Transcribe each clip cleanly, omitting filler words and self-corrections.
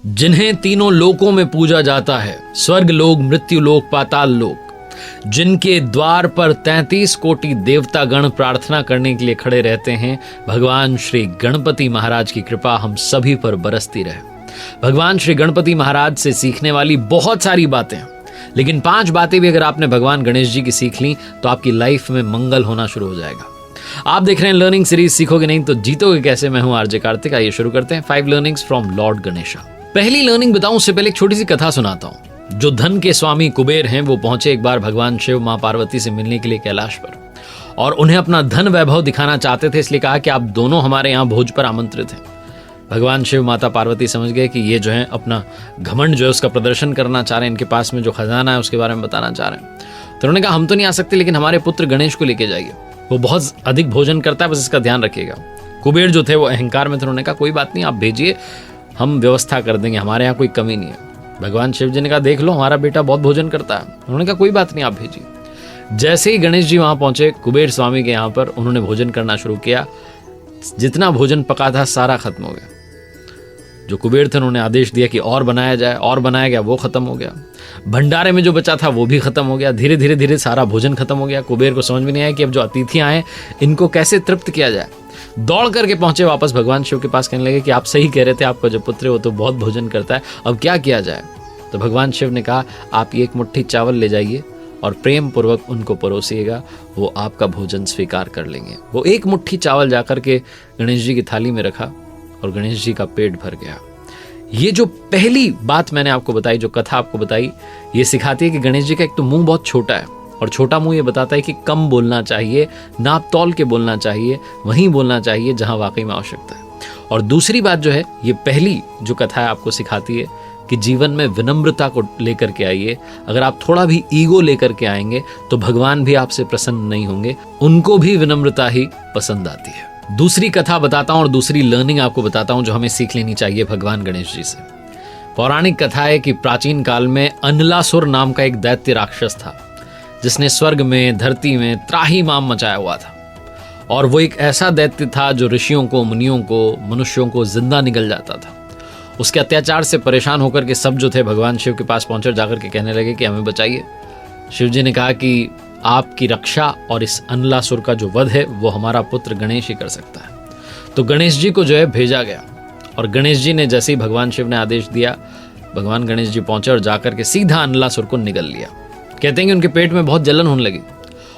जिन्हें तीनों लोकों में पूजा जाता है, स्वर्ग लोक, मृत्यु लोक, पाताल लोक, जिनके द्वार पर 33 कोटि देवतागण प्रार्थना करने के लिए खड़े रहते हैं, भगवान श्री गणपति महाराज की कृपा हम सभी पर बरसती रहे। भगवान श्री गणपति महाराज से सीखने वाली बहुत सारी बातें हैं, लेकिन 5 बातें भी अगर आपने भगवान गणेश जी की सीख ली तो आपकी लाइफ में मंगल होना शुरू हो जाएगा। आप देख रहे हैं लर्निंग सीरीज सीखोगे नहीं तो जीतोगे कैसे। मैं हूं आरजे कार्तिक। आइए शुरू करते हैं 5 लर्निंग्स फ्रॉम लॉर्ड गणेशा। पहली लर्निंग बताऊं उससे पहले एक छोटी सी कथा सुनाता हूं। जो धन के स्वामी कुबेर हैं वो पहुंचे एक बार भगवान शिव मां पार्वती से मिलने के लिए कैलाश पर, और उन्हें अपना धन वैभव दिखाना चाहते थे, इसलिए कहा कि आप दोनों हमारे यहाँ भोज पर आमंत्रित हैं। भगवान शिव माता पार्वती समझ गए कि ये जो है अपना घमंड जो है उसका प्रदर्शन करना चाह रहे हैं, इनके पास में जो खजाना है उसके बारे में बताना चाह रहे हैं। तो उन्होंने कहा हम तो नहीं आ सकते, लेकिन हमारे पुत्र गणेश को लेके जाइए, वो बहुत अधिक भोजन करता है, बस इसका ध्यान रखिएगा। कुबेर जो थे वो अहंकार में थे, उन्होंने कहा कोई बात नहीं, आप भेजिए, हम व्यवस्था कर देंगे, हमारे यहाँ कोई कमी नहीं है। भगवान शिव जी ने कहा देख लो हमारा बेटा बहुत भोजन करता है। उन्होंने कहा कोई बात नहीं, आप भेजिए। जैसे ही गणेश जी वहां पहुंचे कुबेर स्वामी के यहाँ पर, उन्होंने भोजन करना शुरू किया। जितना भोजन पका था सारा खत्म हो गया। जो कुबेर थे उन्होंने आदेश दिया कि और बनाया जाए, और बनाया गया, वो खत्म हो गया। भंडारे में जो बचा था वो भी खत्म हो गया। धीरे धीरे धीरे सारा भोजन खत्म हो गया। कुबेर को समझ में नहीं आया कि अब जो अतिथि आए इनको कैसे तृप्त किया जाए। दौड़ करके पहुंचे वापस भगवान शिव के पास, कहने लगे कि आप सही कह रहे थे, आपका जो पुत्र है वो तो बहुत भोजन करता है, अब क्या किया जाए। तो भगवान शिव ने कहा आप एक मुट्ठी चावल ले जाइए और प्रेम पूर्वक उनको परोसिएगा, वो आपका भोजन स्वीकार कर लेंगे। वो एक मुट्ठी चावल जाकर के गणेश जी की थाली में रखा और गणेश जी का पेट भर गया। ये जो पहली बात मैंने आपको बताई, जो कथा आपको बताई, ये सिखाती है कि गणेश जी का एक तो मुंह बहुत छोटा है, और छोटा मुंह ये बताता है कि कम बोलना चाहिए, नाप तौल के बोलना चाहिए, वहीं बोलना चाहिए जहां वाकई में आवश्यकता है। और दूसरी बात जो है, ये पहली जो कथा है आपको सिखाती है कि जीवन में विनम्रता को लेकर के आइए। अगर आप थोड़ा भी ईगो लेकर के आएंगे तो भगवान भी आपसे प्रसन्न नहीं होंगे, उनको भी विनम्रता ही पसंद आती है। दूसरी कथा बताता हूं और दूसरी लर्निंग आपको बताता हूं जो हमें सीख लेनी चाहिए भगवान गणेश जी से। पौराणिक कथा है कि प्राचीन काल में अनलासुर नाम का एक दैत्य राक्षस था, जिसने स्वर्ग में, धरती में त्राहिमाम मचाया हुआ था। और वो एक ऐसा दैत्य था जो ऋषियों को, मुनियों को, मनुष्यों को जिंदा निगल जाता था। उसके अत्याचार से परेशान होकर के सब जो थे भगवान शिव के पास पहुंचे, जाकर के कहने लगे कि हमें बचाइए। शिव जी ने कहा कि आपकी रक्षा और इस अनलासुर का जो वध है वो हमारा पुत्र गणेश ही कर सकता है। तो गणेश जी को जो है भेजा गया, और गणेश जी ने जैसे ही भगवान शिव ने आदेश दिया, भगवान गणेश जी पहुंचे और जाकर के सीधा अनलासुर को निगल लिया। कहते हैं कि उनके पेट में बहुत जलन होने लगी,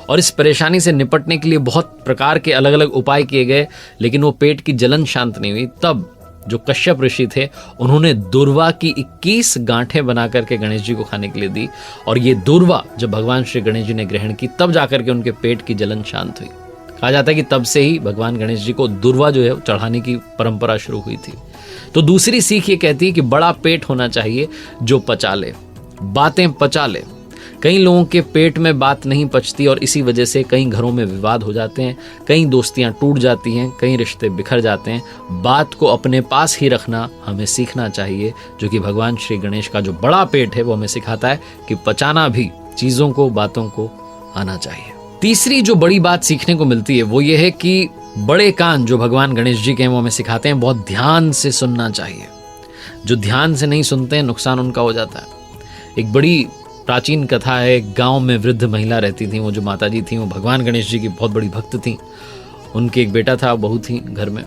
और इस परेशानी से निपटने के लिए बहुत प्रकार के अलग अलग उपाय किए गए, लेकिन वो पेट की जलन शांत नहीं हुई। तब जो कश्यप ऋषि थे उन्होंने दूर्वा की 21 गांठें बना करके गणेश जी को खाने के लिए दी, और ये दूर्वा जब भगवान श्री गणेश जी ने ग्रहण की तब जाकर के उनके पेट की जलन शांत हुई। कहा जाता है कि तब से ही भगवान गणेश जी को दूर्वा जो है चढ़ाने की परंपरा शुरू हुई थी। तो दूसरी सीख ये कहती है कि बड़ा पेट होना चाहिए जो पचा ले, बातें पचा ले। कई लोगों के पेट में बात नहीं पचती, और इसी वजह से कई घरों में विवाद हो जाते हैं, कई दोस्तियां टूट जाती हैं, कई रिश्ते बिखर जाते हैं। बात को अपने पास ही रखना हमें सीखना चाहिए, जो कि भगवान श्री गणेश का जो बड़ा पेट है वो हमें सिखाता है कि पचाना भी चीज़ों को, बातों को आना चाहिए। तीसरी जो बड़ी बात सीखने को मिलती है वो ये है कि बड़े कान जो भगवान गणेश जी के हैं वो हमें सिखाते हैं बहुत ध्यान से सुनना चाहिए। जो ध्यान से नहीं सुनते हैं नुकसान उनका हो जाता है। एक बड़ी प्राचीन कथा है, एक गांव में वृद्ध महिला रहती थी। वो जो माता जी थी वो भगवान गणेश जी की बहुत बड़ी भक्त थी। उनके एक बेटा था, बहू थी घर में,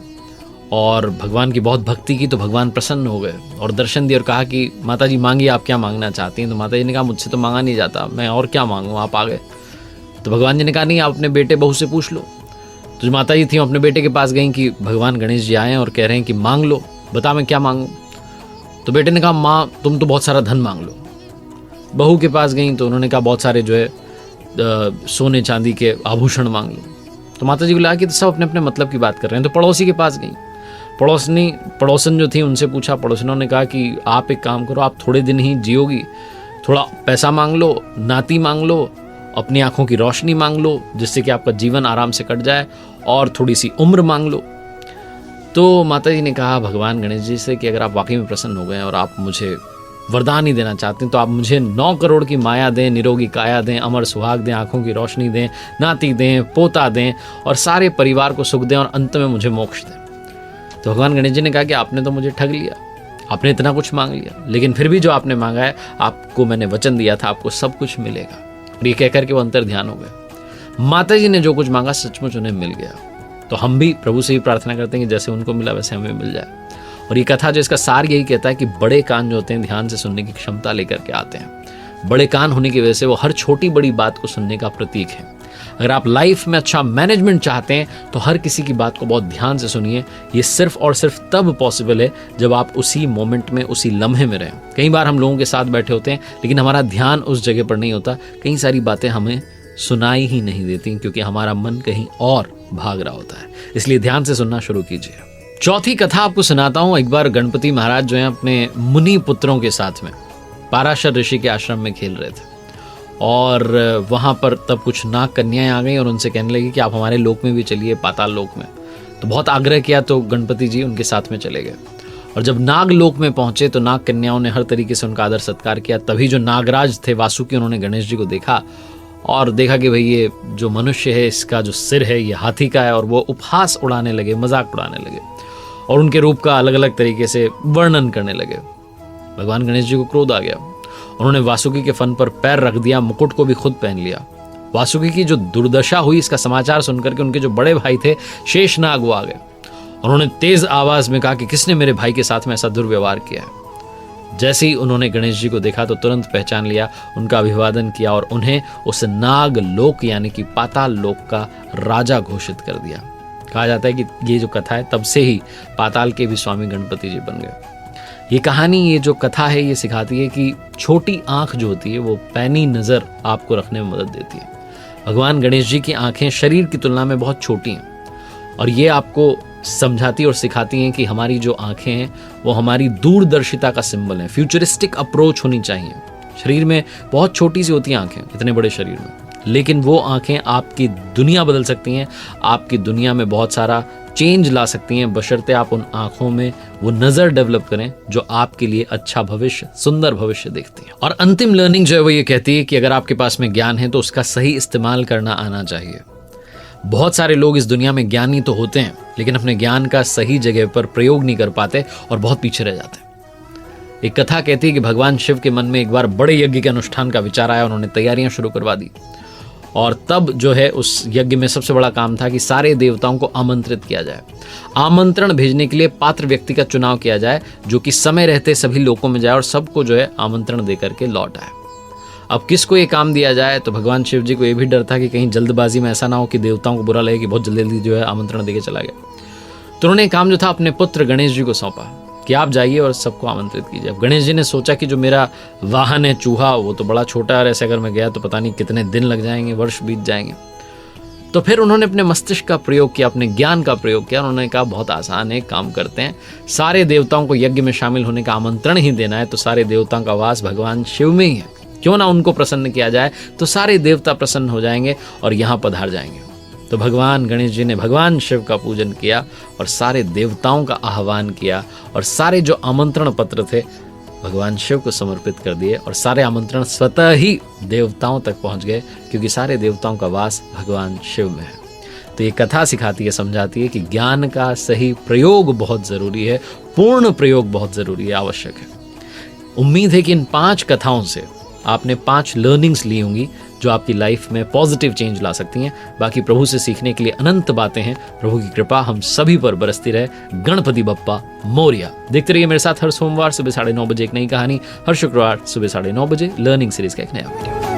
और भगवान की बहुत भक्ति की, तो भगवान प्रसन्न हो गए और दर्शन दिए और कहा कि माता जी मांगिए, आप क्या मांगना चाहती हैं। तो माता जी ने कहा मुझसे तो मांगा नहीं जाता, मैं और क्या मांगूँ, आप आ गए। तो भगवान जी ने कहा नहीं, आप अपने बेटे बहू से पूछ लो। तो जो माता जी थी अपने बेटे के पास गई कि भगवान गणेश जी आए और कह रहे हैं कि मांग लो, बता मैं क्या मांगूँ। तो बेटे ने कहा माँ तुम तो बहुत सारा धन मांग लो। बहू के पास गई तो उन्होंने कहा बहुत सारे जो है सोने चांदी के आभूषण मांग लो। तो माता जी को लगा कि तो सब अपने अपने मतलब की बात कर रहे हैं। तो पड़ोसी के पास गई, पड़ोसन जो थी उनसे पूछा। पड़ोसनों ने कहा कि आप एक काम करो, आप थोड़े दिन ही जियोगी, थोड़ा पैसा मांग लो, नाती मांग लो, अपनी आंखों की रोशनी मांग लो, जिससे कि आपका जीवन आराम से कट जाए, और थोड़ी सी उम्र मांग लो। तो माता जी ने कहा भगवान गणेश जी से कि अगर आप वाकई में प्रसन्न हो गए और आप मुझे वरदान ही देना चाहते हैं तो आप मुझे 9 करोड़ की माया दें, निरोगी काया दें, अमर सुहाग दें, आंखों की रोशनी दें, नाती दें, पोता दें, और सारे परिवार को सुख दें, और अंत में मुझे मोक्ष दें। तो भगवान गणेश जी ने कहा कि आपने तो मुझे ठग लिया, आपने इतना कुछ मांग लिया, लेकिन फिर भी जो आपने मांगा है, आपको मैंने वचन दिया था आपको सब कुछ मिलेगा। और ये कहकर के वो अंतर ध्यान हो गए। माता जी ने जो कुछ मांगा सचमुच उन्हें मिल गया। तो हम भी प्रभु से ही प्रार्थना करते हैं कि जैसे उनको मिला वैसे हमें मिल जाए। और ये कथा जो इसका सार यही कहता है कि बड़े कान जो होते हैं ध्यान से सुनने की क्षमता लेकर के आते हैं। बड़े कान होने की वजह से वो हर छोटी बड़ी बात को सुनने का प्रतीक है। अगर आप लाइफ में अच्छा मैनेजमेंट चाहते हैं तो हर किसी की बात को बहुत ध्यान से सुनिए। ये सिर्फ और सिर्फ तब पॉसिबल है जब आप उसी मोमेंट में, उसी लम्हे में रहें। कई बार हम लोगों के साथ बैठे होते हैं लेकिन हमारा ध्यान उस जगह पर नहीं होता। कई सारी बातें हमें सुनाई ही नहीं देती क्योंकि हमारा मन कहीं और भाग रहा होता है। इसलिए ध्यान से सुनना शुरू कीजिए। चौथी कथा आपको सुनाता हूं। एक बार गणपति महाराज जो है अपने मुनि पुत्रों के साथ में पाराशर ऋषि के आश्रम में खेल रहे थे और वहां पर तब कुछ नाग कन्याएं आ गई और उनसे कहने लगी कि आप हमारे लोक में भी चलिए, पाताल लोक में। तो बहुत आग्रह किया तो गणपति जी उनके साथ में चले गए। और जब नाग लोक में पहुंचे तो नाग कन्याओं ने हर तरीके से उनका आदर सत्कार किया। तभी जो नागराज थे वासुकी, उन्होंने गणेश जी को देखा और देखा कि भाई ये जो मनुष्य है इसका जो सिर है ये हाथी का है। और वो उपहास उड़ाने लगे, मजाक उड़ाने लगे और उनके रूप का अलग अलग तरीके से वर्णन करने लगे। भगवान गणेश जी को क्रोध आ गया। उन्होंने वासुकी के फन पर पैर रख दिया, मुकुट को भी खुद पहन लिया। वासुकी की जो दुर्दशा हुई इसका समाचार सुनकर के उनके जो बड़े भाई थे शेषनाग वो आ गए। उन्होंने तेज आवाज में कहा कि किसने मेरे भाई के साथ में ऐसा दुर्व्यवहार किया है। जैसे ही उन्होंने गणेश जी को देखा तो तुरंत पहचान लिया, उनका अभिवादन किया और उन्हें उस नाग लोक यानी कि पाताल लोक का राजा घोषित कर दिया। कहा जाता है कि ये जो कथा है तब से ही पाताल के भी स्वामी गणपति जी बन गए। ये कहानी, ये जो कथा है ये सिखाती है कि छोटी आंख जो होती है वो पैनी नज़र आपको रखने में मदद देती है। भगवान गणेश जी की आंखें शरीर की तुलना में बहुत छोटी हैं और ये आपको समझाती और सिखाती हैं कि हमारी जो आंखें हैं वो हमारी दूरदर्शिता का सिंबल है। फ्यूचरिस्टिक अप्रोच होनी चाहिए। शरीर में बहुत छोटी सी होती हैं आंखें इतने बड़े शरीर में, लेकिन वो आंखें आपकी दुनिया बदल सकती हैं, आपकी दुनिया में बहुत सारा चेंज ला सकती हैं, बशर्ते आप उन आंखों में वो नज़र डेवलप करें जो आपके लिए अच्छा भविष्य, सुंदर भविष्य देखती है। और अंतिम लर्निंग जो है वो ये कहती है कि अगर आपके पास में ज्ञान है तो उसका सही इस्तेमाल करना आना चाहिए। बहुत सारे लोग इस दुनिया में ज्ञानी तो होते हैं लेकिन अपने ज्ञान का सही जगह पर प्रयोग नहीं कर पाते और बहुत पीछे रह जाते हैं। एक कथा कहती है कि भगवान शिव के मन में एक बार बड़े यज्ञ के अनुष्ठान का विचार आया। उन्होंने तैयारियां शुरू करवा दी और तब जो है उस यज्ञ में सबसे बड़ा काम था कि सारे देवताओं को आमंत्रित किया जाए। आमंत्रण भेजने के लिए पात्र व्यक्ति का चुनाव किया जाए जो कि समय रहते सभी लोकों में जाए और सबको जो है आमंत्रण दे करके लौट आए। अब किसको ये काम दिया जाए? तो भगवान शिव जी को ये भी डर था कि कहीं जल्दबाजी में ऐसा ना हो कि देवताओं को बुरा लगे कि बहुत जल्दी जो है आमंत्रण देके चला गया। तो उन्होंने काम जो था अपने पुत्र गणेश जी को सौंपा कि आप जाइए और सबको आमंत्रित कीजिए। अब गणेश जी ने सोचा कि जो मेरा वाहन है चूहा वो तो बड़ा छोटा है, ऐसे अगर मैं गया तो पता नहीं कितने दिन लग जाएंगे, वर्ष बीत जाएंगे। तो फिर उन्होंने अपने मस्तिष्क का प्रयोग किया, अपने ज्ञान का प्रयोग किया। उन्होंने कहा बहुत आसान है, काम करते हैं, सारे देवताओं को यज्ञ में शामिल होने का आमंत्रण ही देना है। तो सारे देवताओं का वास भगवान शिव में ही है, क्यों ना उनको प्रसन्न किया जाए, तो सारे देवता प्रसन्न हो जाएंगे और यहाँ पधार जाएंगे। तो भगवान गणेश जी ने भगवान शिव का पूजन किया और सारे देवताओं का आह्वान किया और सारे जो आमंत्रण पत्र थे भगवान शिव को समर्पित कर दिए और सारे आमंत्रण स्वतः ही देवताओं तक पहुंच गए क्योंकि सारे देवताओं का वास भगवान शिव में है। तो ये कथा सिखाती है, समझाती है कि ज्ञान का सही प्रयोग बहुत ज़रूरी है, पूर्ण प्रयोग बहुत ज़रूरी है, आवश्यक है। उम्मीद है कि इन 5 कथाओं से आपने 5 लर्निंग्स ली होंगी जो आपकी लाइफ में पॉजिटिव चेंज ला सकती हैं। बाकी प्रभु से सीखने के लिए अनंत बातें हैं। प्रभु की कृपा हम सभी पर बरसती रहे। गणपति बप्पा मोरिया। देखते रहिए मेरे साथ हर सोमवार सुबह 9:30 बजे एक नई कहानी, हर शुक्रवार सुबह 9:30 बजे लर्निंग सीरीज का एक नया वीडियो।